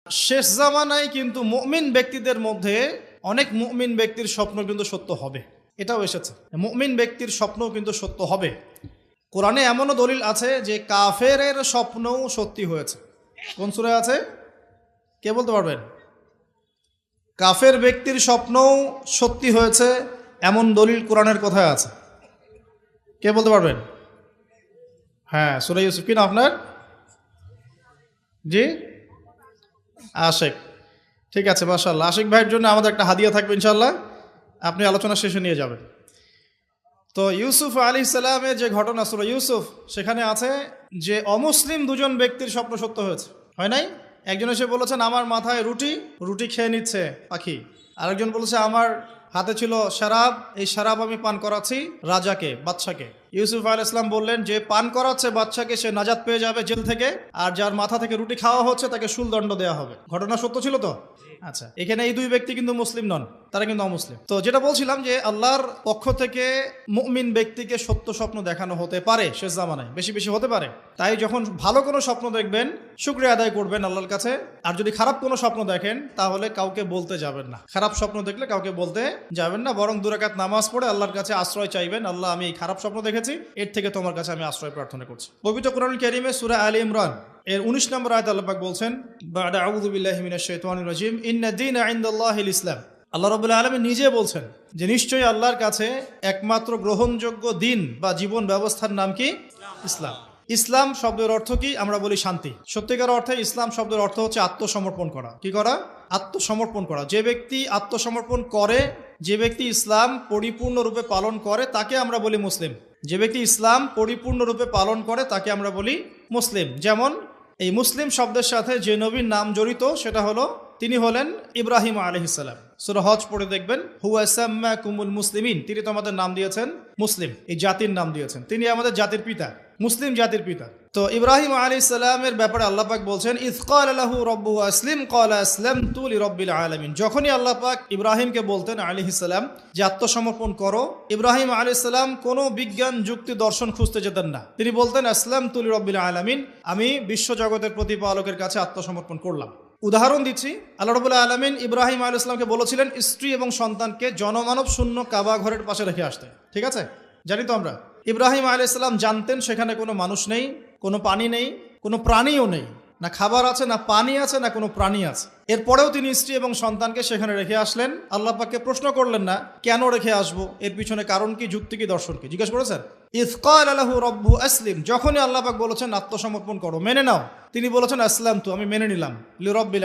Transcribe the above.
শেষ জামানায় কিন্তু মুমিন ব্যক্তিদের মধ্যে অনেক মুমিন ব্যক্তির স্বপ্ন কিন্তু সত্য হবে, এটাও এসেছে। মুমিন ব্যক্তির স্বপ্নও কিন্তু সত্য হবে। কোরআনে এমনও দলিল আছে যে কাফেরের স্বপ্নও সত্যি হয়েছে। কোন সূরায় আছে কে বলতে পারবেন? কাফের ব্যক্তির স্বপ্নও সত্যি হয়েছে এমন দলিল কোরআনের কোথায় আছে? কে বলতে পারবেন? হ্যাঁ, সূরা ইউসুফ। কি না আপনার? জি, আশিক। ঠিক আছে, মাশাআল্লাহ। আশিক ভাইয়ের জন্য আমাদের একটা হাদিয়া থাকবে ইনশাআল্লাহ, আপনি আলোচনা শেষে নিয়ে যাবেন। তো ইউসুফ আলাইহিস সালামের যে ঘটনা সূরা ইউসুফ, সেখানে আছে যে অমুসলিম দুজন ব্যক্তির স্বপ্ন সত্য হয়েছে, হয় নাই? একজন এসে বলেছেন আমার মাথায় রুটি, রুটি খেয়ে নিচ্ছে পাখি। আরেকজন বলেছে আমার হাতে ছিল শরাব, এই শরাব আমি পান করাচ্ছি রাজাকে, বাদশাকে। ইউসুফ আলাইহিস সালাম বললেন যে পান করাচ্ছে বাদশাকে সে নাজাত পেয়ে যাবে জেল থেকে, আর যার মাথা থেকে রুটি খাওয়া হচ্ছে তাকে শুলদণ্ড দেওয়া হবে। ঘটনা সত্য ছিল তো? আচ্ছা, এখানে এই দুই ব্যক্তি কিন্তু মুসলিম নন, তারা কিন্তু অমুসলিম। তো যেটা বলছিলাম যে আল্লাহর পক্ষ থেকে মুমিন ব্যক্তিকে সত্য স্বপ্ন দেখানো হতে পারে শেষ জামানায়, বেশি বেশি হতে পারে। তাই যখন ভালো কোনো স্বপ্ন দেখবেন শুকরিয়া আদায় করবেন আল্লাহর কাছে। আর যদি খারাপ কোনো স্বপ্ন দেখেন তাহলে কাউকে বলতে যাবেন না। খারাপ স্বপ্ন দেখলে কাউকে বলতে যাবেন না, বরং 2 রাকাত নামাজ পড়ে আল্লাহর কাছে আশ্রয় চাইবেন। আল্লাহ, আমি এই খারাপ স্বপ্ন দেখেছি, এর থেকে তোমার কাছে আমি আশ্রয় প্রার্থনা করছি। পবিত্র কোরআনুল কারীমে সূরা আলে ইমরান এর 19 নম্বর আয়াতে আল্লাহ পাক বলছেন, বা'দা আউযু বিল্লাহি মিনাশ শাইতানির রাজীম, ইন্না দীনা ইনদাল্লাহিল ইসলাম। আল্লাহ রাব্বুল আলামিন নিজে বলছেন যে নিশ্চয়ই আল্লাহর কাছে একমাত্র গ্রহণযোগ্য দিন বা জীবন ব্যবস্থার নাম কি? ইসলাম। ইসলাম শব্দের অর্থ কি? আমরা বলি শান্তি। সত্যিকার অর্থে ইসলাম শব্দের অর্থ হচ্ছে আত্মসমর্পণ করা। কি করা? আত্মসমর্পণ করা। যে ব্যক্তি আত্মসমর্পণ করে, যে ব্যক্তি ইসলাম পরিপূর্ণরূপে পালন করে, তাকে আমরা বলি মুসলিম। যে ব্যক্তি ইসলাম পরিপূর্ণরূপে পালন করে তাকে আমরা বলি মুসলিম। যেমন এই মুসলিম শব্দের সাথে যে নবীর নাম জড়িত সেটা হলো, তিনি হলেন ইব্রাহিম আলাইহিস সালাম। সূরা হজ পড়ে দেখবেন, হুয়া সাম্মাকুমুল মুসলিমিন, তিনি তো আমাদের নাম দিয়েছেন মুসলিম, এই জাতির নাম দিয়েছেন। তিনি আমাদের জাতির পিতা, মুসলিম জাতির পিতা। তো ইব্রাহিম আলাইহিস সালামের ব্যাপারে আল্লাহ পাক বলছেন, ইয ক্বালা লাহু রাব্বুহু আসলিম ক্বালা আসলামতু লিরাব্বিল আলামিন। যখনই আল্লাহ পাক ইব্রাহিমকে বলতেন আলাইহিস সালাম যে আত্মসমর্পণ করো, ইব্রাহিম আলাইহিস সালাম কোনো বিজ্ঞান যুক্তি দর্শন খুঁজতে যেতেন না। তিনি বলতেন আসলামতু লিরাব্বিল আলামিন, আমি বিশ্বজগতের প্রতিপালকের কাছে আত্মসমর্পণ করলাম। উদাহরণ দিচ্ছি, আল্লাহ রাব্বুল আলামিন ইব্রাহিম আলাইহিস সালামকে বলেছিলেন স্ত্রী এবং সন্তানকে জনমানব শূন্য কাবা ঘরের পাশে রেখে আসতে। ঠিক আছে, জানি তো আমরা। ইব্রাহিম আলাইহিস সালাম জানতেন সেখানে কোনো মানুষ নেই, কোনো পানি নেই, কোনো প্রাণীও নেই, না খাবার আছে, না পানি আছে, না কোনো প্রাণী আছে। এরপরেও তিনি স্ত্রী এবং সন্তানকে সেখানে রেখে আসলেন। আল্লাহ পাককে প্রশ্ন করলেন না কেন রেখে আসবো, এর পিছনে কারণ কি, যুক্তি কি, দর্শন কি, জিজ্ঞেস করেছেন? ইয ক্বালা লাহু রাব্বুহু আসলিম, যখনই আল্লাহ পাক বলেছেন আত্মসমর্পণ করো, মেনে নাও, তিনি বলেছেন আসলামতু, আমি মেনে নিলাম, লিরাব্বিল